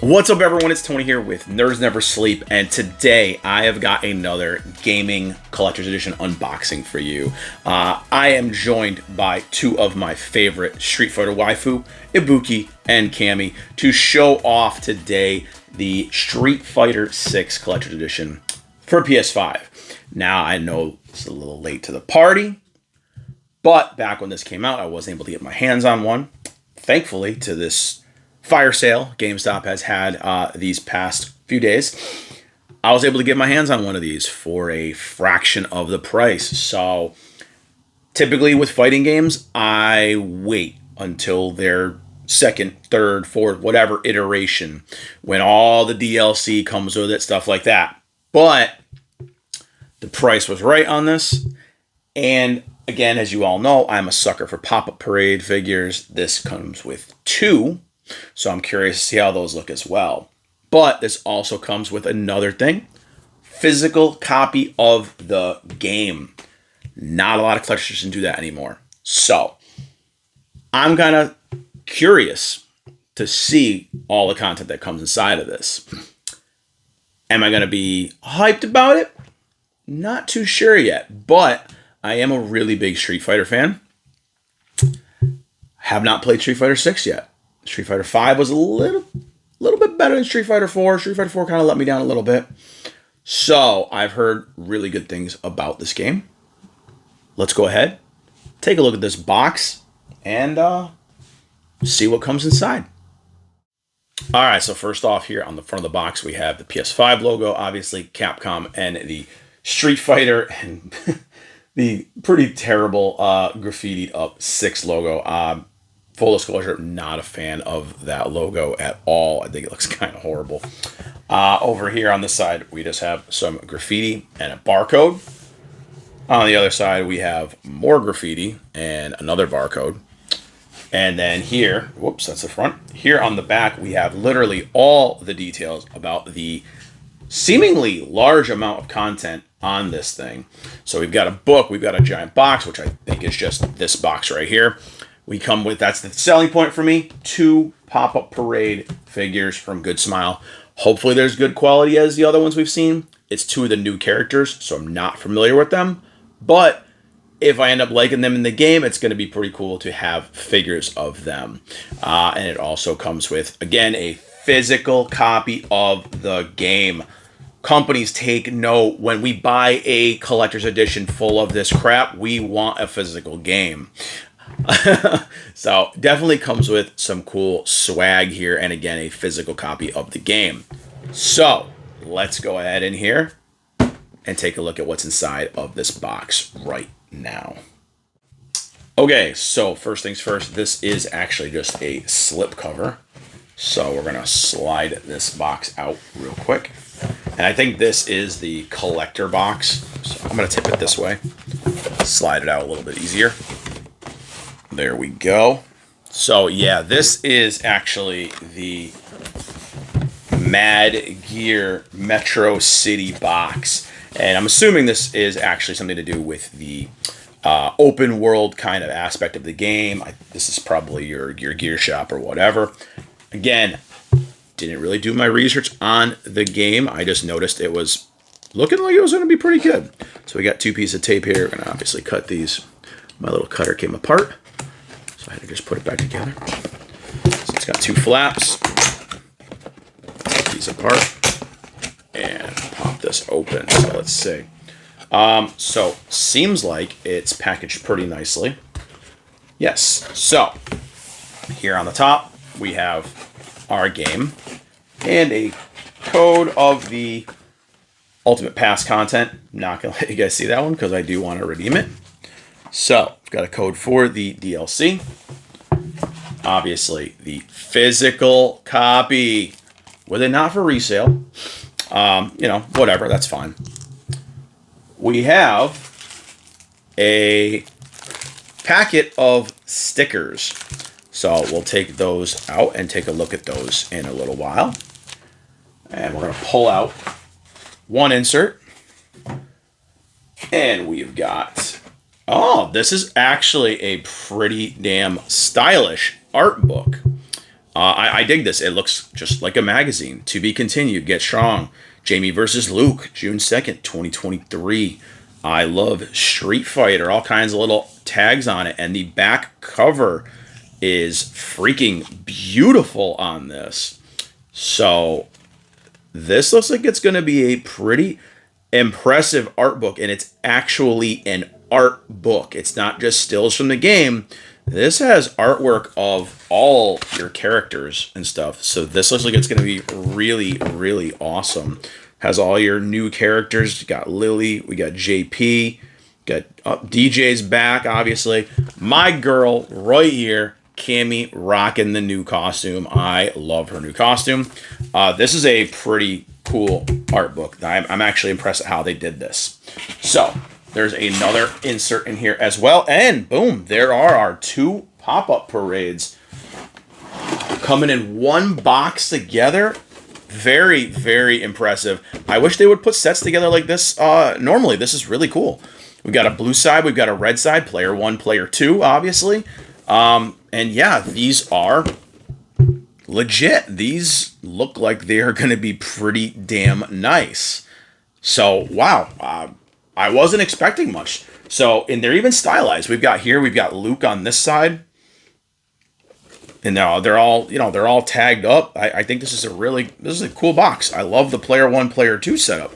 What's up, everyone? It's Tony here with Nerds Never Sleep, and today I have got another gaming collector's edition unboxing for you. I am joined by two of my favorite Street Fighter waifu, Ibuki and Cammy, to show off today the Street Fighter 6 collector's edition for PS5. Now, I know it's a little late to the party, but back when this came out, I wasn't able to get my hands on one. Thankfully, to this fire sale GameStop has had these past few days, I was able to get my hands on one of these for a fraction of the price. So typically with fighting games, I wait until their second, third, fourth, whatever iteration when all the DLC comes with it, stuff like that. But the price was right on this. And again, as you all know, I'm a sucker for pop-up parade figures. This comes with two. So I'm curious to see how those look as well. But this also comes with another thing. Physical copy of the game. Not a lot of collectors can do that anymore. So I'm kind of curious to see all the content that comes inside of this. Am I going to be hyped about it? Not too sure yet. But I am a really big Street Fighter fan. Have not played Street Fighter 6 yet. Street Fighter 5 was a little bit better than Street Fighter 4. Street Fighter 4 kind of let me down a little bit. So I've heard really good things about this game. Let's go ahead, take a look at this box, and see what comes inside. All right, so first off here on the front of the box, we have the PS5 logo, obviously Capcom, and the Street Fighter, and the pretty terrible graffitied up 6 logo. Full disclosure, not a fan of that logo at all. I think it looks kind of horrible. Over here on this side, we just have some graffiti and a barcode. On the other side, we have more graffiti and another barcode. And then here, whoops, that's the front. Here on the back, we have literally all the details about the seemingly large amount of content on this thing. So we've got a book, we've got a giant box, which I think is just this box right here. We come with, that's the selling point for me, 2 pop-up parade figures from Good Smile. Hopefully there's good quality as the other ones we've seen. It's 2 of the new characters, so I'm not familiar with them. But if I end up liking them in the game, it's going to be pretty cool to have figures of them. And it also comes with, again, a physical copy of the game. Companies, take note, when we buy a collector's edition full of this crap, we want a physical game. So definitely comes with some cool swag here, and again, a physical copy of the game. So let's go ahead in here and take a look at what's inside of this box right now. Okay, so first things first, this is actually just a slip cover. So we're going to slide this box out real quick. And I think this is the collector box. So I'm going to tip it this way, slide it out a little bit easier. There we go. So yeah, this is actually the Mad Gear Metro City box. And I'm assuming this is actually something to do with the open world kind of aspect of the game. This is probably your gear shop or whatever. Again, didn't really do my research on the game. I just noticed it was looking like it was going to be pretty good. So we got 2 pieces of tape here. We're going to obviously cut these. My little cutter came apart, so I had to just put it back together. So it's got 2 flaps. Take these apart and pop this open. So let's see. So seems like it's packaged pretty nicely. Yes. So here on the top we have our game and a code of the Ultimate Pass content. Not gonna let you guys see that one because I do want to redeem it. So I've got a code for the DLC. Obviously, the physical copy. Were they not for resale? Whatever, that's fine. We have a packet of stickers. So we'll take those out and take a look at those in a little while. And we're going to pull out one insert. And we've got, this is actually a pretty damn stylish art book. I dig this. It looks just like a magazine. To be continued. Get strong. Jamie versus Luke, June 2nd, 2023. I love Street Fighter. All kinds of little tags on it. And the back cover is freaking beautiful on this. So this looks like it's going to be a pretty impressive art book, and it's actually an art book. It's not just stills from the game. This has artwork of all your characters and stuff. So this looks like it's going to be really, really awesome. Has all your new characters. You got Lily, we got JP, got DJ's back, obviously. My girl right here, Cammy, rocking the new costume. I love her new costume. This is a pretty cool art book. I'm actually impressed at how they did this. So there's another insert in here as well. And boom, there are our 2 pop-up parades coming in one box together. Very, very impressive. I wish they would put sets together like this normally. This is really cool. We've got a blue side. We've got a red side. Player 1, player 2, obviously. And yeah, these are legit. These look like they are going to be pretty damn nice. So, wow. I wasn't expecting much. So, and they're even stylized. We've got Luke on this side. And now they're all tagged up. I think this is a cool box. I love the player 1, player 2 setup.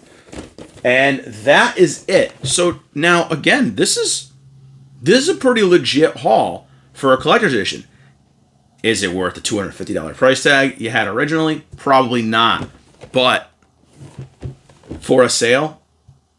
And that is it. So now again, this is a pretty legit haul for a collector's edition. Is it worth the $250 price tag you had originally? Probably not. But for a sale,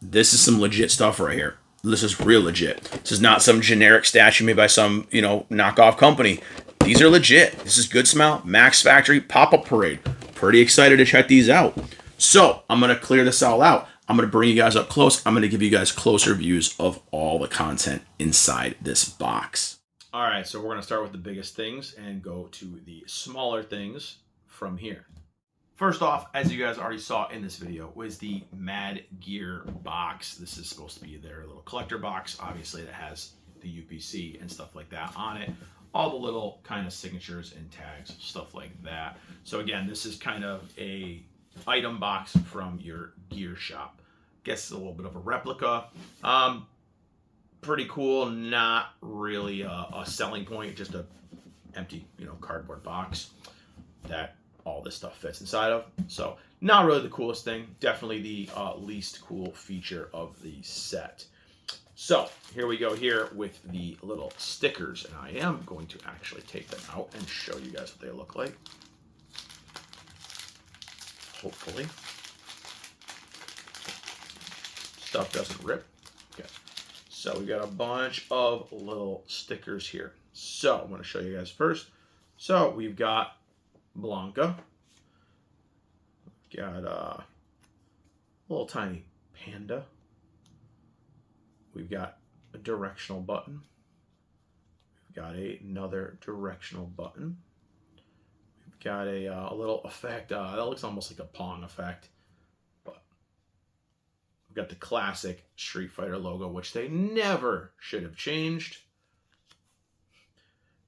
this is some legit stuff right here. This is real legit. This is not some generic statue made by some, knockoff company. These are legit. This is Good Smile, Max Factory, Pop-Up Parade. Pretty excited to check these out. So, I'm going to clear this all out. I'm going to bring you guys up close. I'm going to give you guys closer views of all the content inside this box. All right, so we're going to start with the biggest things and go to the smaller things from here. First off, as you guys already saw in this video, was the Mad Gear box. This is supposed to be their little collector box, obviously, that has the UPC and stuff like that on it. All the little kind of signatures and tags, stuff like that. So again, this is kind of a item box from your gear shop. Guess it's a little bit of a replica. Pretty cool. Not really a selling point, just a empty, cardboard box that all this stuff fits inside of. So not really the coolest thing. Definitely the least cool feature of the set. So here we go here with the little stickers, and I am going to actually take them out and show you guys what they look like. Hopefully. Stuff doesn't rip. Okay. So we got a bunch of little stickers here. So I'm going to show you guys first. So we've got Blanca. We've got a little tiny panda. We've got a directional button. We've got another directional button. We've got a little effect. That looks almost like a Pong effect. But we've got the classic Street Fighter logo, which they never should have changed.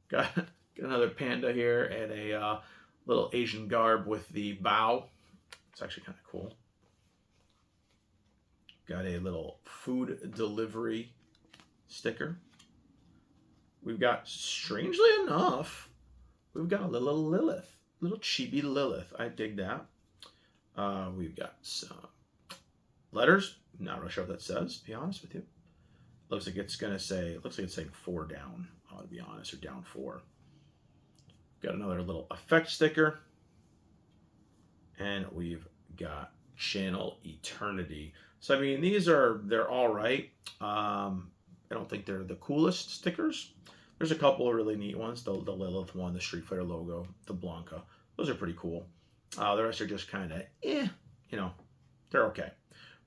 Got another panda here and a little Asian garb with the bow. It's actually kind of cool. Got a little food delivery sticker. We've got, strangely enough, we've got a little Lilith, little chibi Lilith. I dig that. We've got some letters. Not really sure what that says, to be honest with you. Looks like it's going to say, looks like it's saying 4 down, to be honest, or down 4. Got another little effect sticker. And we've got Channel Eternity. So, I mean, they're all right. I don't think they're the coolest stickers. There's a couple of really neat ones. The Lilith one, the Street Fighter logo, the Blanca. Those are pretty cool. The rest are just kind of, they're okay.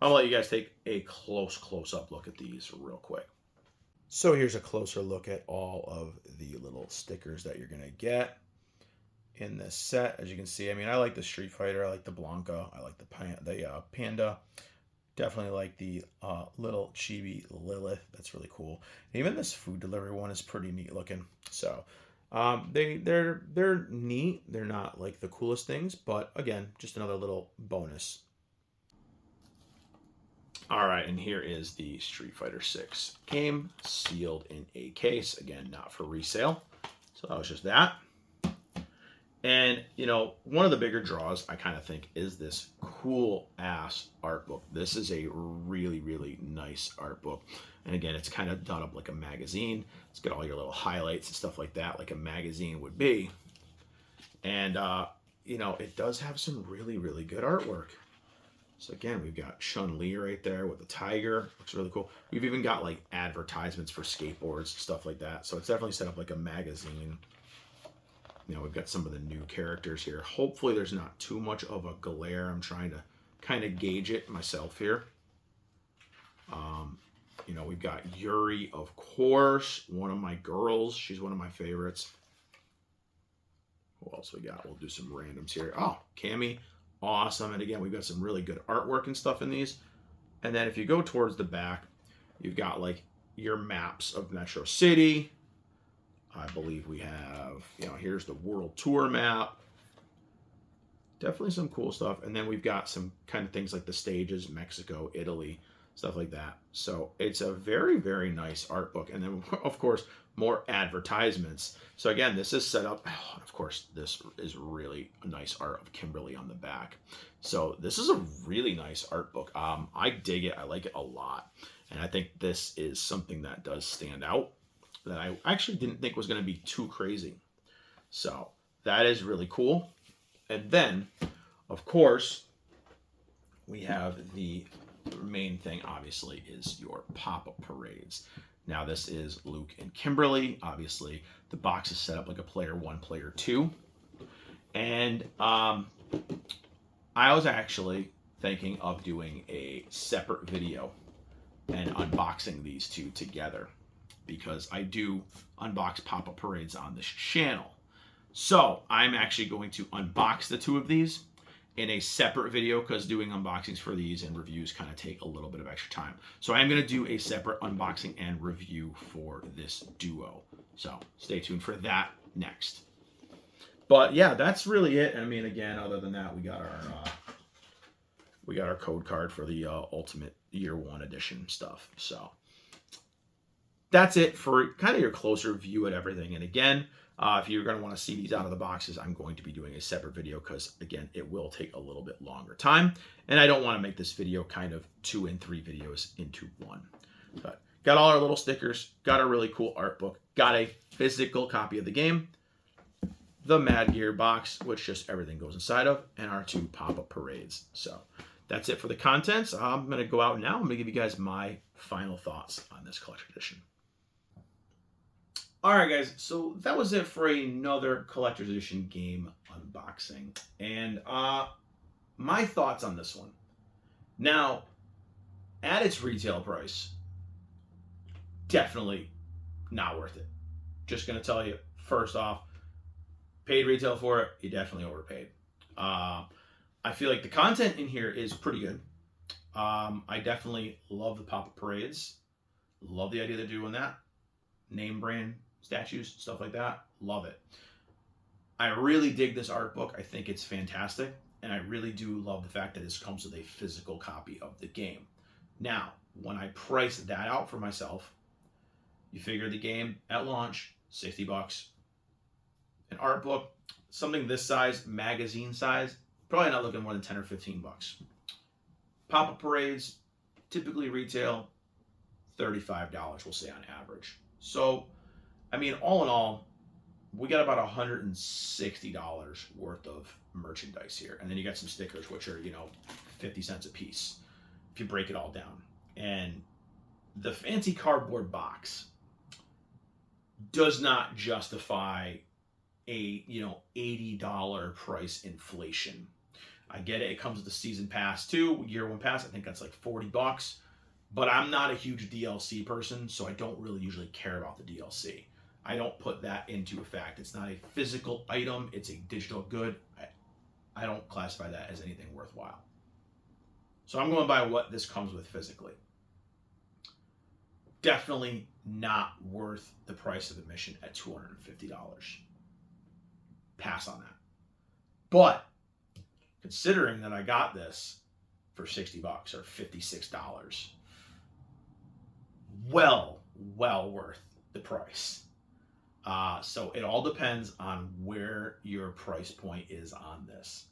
I'm going to let you guys take a close-up look at these real quick. So here's a closer look at all of the little stickers that you're going to get in this set. As you can see, I mean, I like the Street Fighter. I like the Blanca. I like the Panda. Definitely like the little chibi Lilith. That's really cool. Even this food delivery one is pretty neat looking. So They're neat. They're not like the coolest things, but again, just another little bonus. All right, and here is the Street Fighter 6 game, sealed in a case. Again, not for resale. So that was just that. And, one of the bigger draws, I kind of think, is this cool ass art book. This is a really, really nice art book. And again, it's kind of done up like a magazine. It's got all your little highlights and stuff like that, like a magazine would be. And, it does have some really, really good artwork. So again, we've got Chun-Li right there with the tiger. Looks really cool. We've even got like advertisements for skateboards, stuff like that. So it's definitely set up like a magazine. We've got some of the new characters here. Hopefully there's not too much of a glare. I'm trying to kind of gauge it myself here. We've got Yuri, of course, one of my girls. She's one of my favorites. Who else we got? We'll do some randoms here. Oh, Cammy, awesome. And again, we've got some really good artwork and stuff in these. And then if you go towards the back, you've got like your maps of Metro City. I believe we have, here's the World Tour map. Definitely some cool stuff. And then we've got some kind of things like the stages, Mexico, Italy, stuff like that. So it's a very, very nice art book. And then, of course, more advertisements. So again, this is set up. Oh, of course, this is really a nice art of Kimberly on the back. So this is a really nice art book. I dig it. I like it a lot. And I think this is something that does stand out that I actually didn't think was going to be too crazy. So that is really cool. And then, of course, we have the main thing, obviously, is your pop-up parades. Now, this is Luke and Kimberly. Obviously, the box is set up like a player 1, player 2. And I was actually thinking of doing a separate video and unboxing these two together, because I do unbox pop-up parades on this channel. So I'm actually going to unbox the two of these in a separate video, because doing unboxings for these and reviews kind of take a little bit of extra time. So I'm going to do a separate unboxing and review for this duo. So stay tuned for that next. But yeah, that's really it. I mean, again, other than that, we got our code card for the Ultimate Year 1 Edition stuff. So that's it for kind of your closer view at everything. And again, if you're going to want to see these out of the boxes, I'm going to be doing a separate video, because again, it will take a little bit longer time. And I don't want to make this video kind of 2 and 3 videos into one. But got all our little stickers, got a really cool art book, got a physical copy of the game, the Mad Gear box, which just everything goes inside of, and our 2 pop-up parades. So that's it for the contents. I'm going to go out now. I'm going to give you guys my final thoughts on this collector edition. All right, guys, so that was it for another collector's edition game unboxing. And my thoughts on this one. Now, at its retail price, definitely not worth it. Just going to tell you, first off, paid retail for it, you definitely overpaid. I feel like the content in here is pretty good. I definitely love the pop-up parades. Love the idea they're doing that. Name brand statues, stuff like that. Love it. I really dig this art book. I think it's fantastic. And I really do love the fact that this comes with a physical copy of the game. Now, when I price that out for myself, you figure the game at launch, $60. An art book, something this size, magazine size, probably not looking more than 10 or 15 bucks. Pop-up parades, typically retail $35, we'll say on average. So, I mean, all in all, we got about $160 worth of merchandise here. And then you got some stickers, which are, 50 cents a piece, if you break it all down. And the fancy cardboard box does not justify a, $80 price inflation. I get it. It comes with the season pass too, year 1 pass. I think that's like $40. But I'm not a huge DLC person, so I don't really usually care about the DLC. I don't put that into effect. It's not a physical item. It's a digital good. I don't classify that as anything worthwhile. So I'm going by what this comes with physically. definitely not worth the price of admission at $250. Pass on that. But considering that I got this for $60 or $56, well worth the price. So it all depends on where your price point is on this.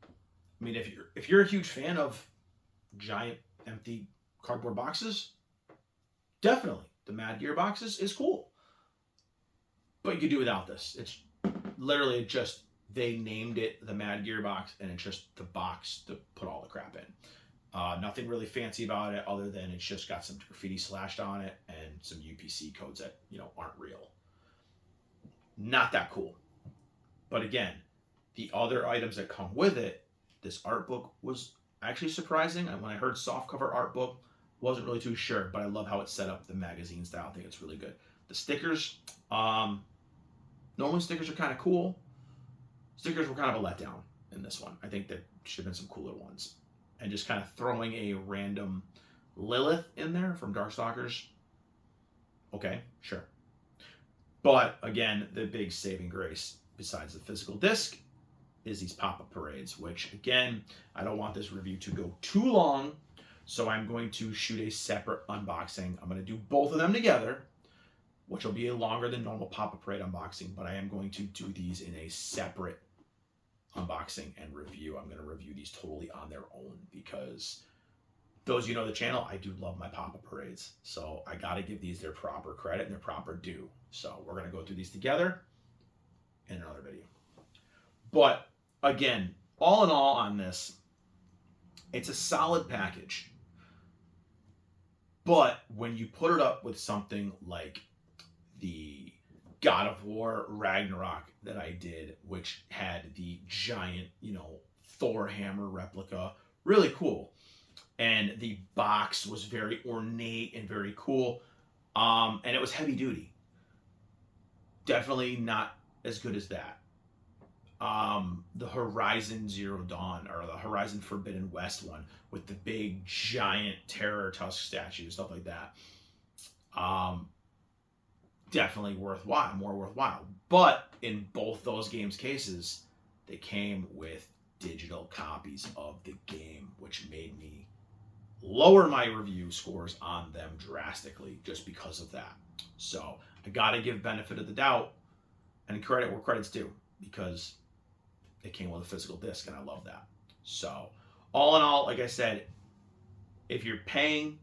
I mean, if you're a huge fan of giant empty cardboard boxes, definitely the Mad Gear boxes is cool. But you could do without this. It's literally just they named it the Mad Gear box, and it's just the box to put all the crap in. Nothing really fancy about it other than it's just got some graffiti slashed on it and some UPC codes that aren't real. Not that cool. But again, the other items that come with it, this art book was actually surprising. And when I heard softcover art book, wasn't really too sure, but I love how it's set up, the magazine style. I think it's really good. The stickers, normally stickers are kind of cool. Stickers were kind of a letdown in this one. I think there should have been some cooler ones. And just kind of throwing a random Lilith in there from Darkstalkers. Okay, sure. But again, the big saving grace, besides the physical disc, is these pop-up parades, which again, I don't want this review to go too long, so I'm going to shoot a separate unboxing. I'm going to do both of them together, which will be longer than normal pop-up parade unboxing, but I am going to do these in a separate unboxing and review. I'm going to review these totally on their own because those you know the channel, I do love my pop-up parades. So I got to give these their proper credit and their proper due. So we're going to go through these together in another video. But again, all in all on this, it's a solid package. But when you put it up with something like the God of War Ragnarok that I did, which had the giant, Thor hammer replica, really cool. And the box was very ornate and very cool. And it was heavy duty. Definitely not as good as that. The Horizon Zero Dawn or the Horizon Forbidden West one with the big giant Terror Tusk statue, stuff like that. Definitely worthwhile, more worthwhile. But in both those games' cases, they came with digital copies of the game, which made me lower my review scores on them drastically just because of that. So I got to give benefit of the doubt and credit where credit's due because it came with a physical disc and I love that. So all in all, like I said, if you're paying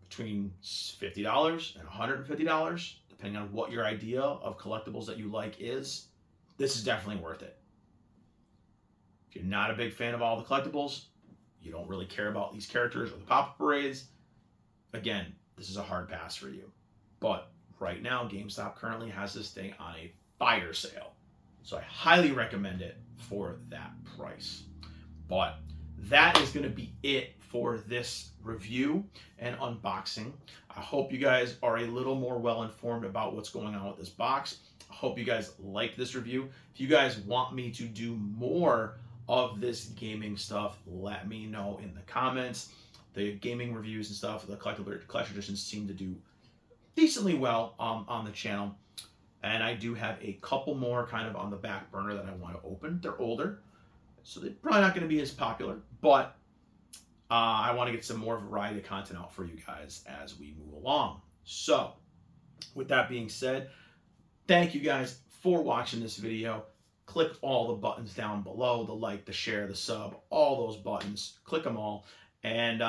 between $50 and $150, depending on what your idea of collectibles that you like is, this is definitely worth it. If you're not a big fan of all the collectibles, you don't really care about these characters or the pop-up parades, again, this is a hard pass for you. But right now, GameStop currently has this thing on a fire sale. So I highly recommend it for that price. But that is going to be it for this review and unboxing. I hope you guys are a little more well-informed about what's going on with this box. I hope you guys liked this review. If you guys want me to do more of this gaming stuff, let me know in the comments. The gaming reviews and stuff, the collector editions seem to do decently well on the channel. And I do have a couple more kind of on the back burner that I want to open. They're older, so they're probably not going to be as popular, but I want to get some more variety of content out for you guys as we move along. So with that being said, thank you guys for watching this video. Click all the buttons down below, the like, the share, the sub, all those buttons. Click them all. And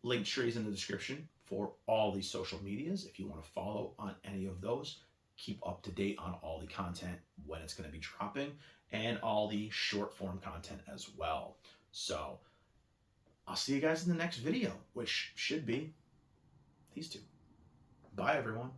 link trees in the description for all these social medias if you want to follow on any of those. Keep up to date on all the content when it's going to be dropping and all the short form content as well. So I'll see you guys in the next video, which should be these two. Bye, everyone.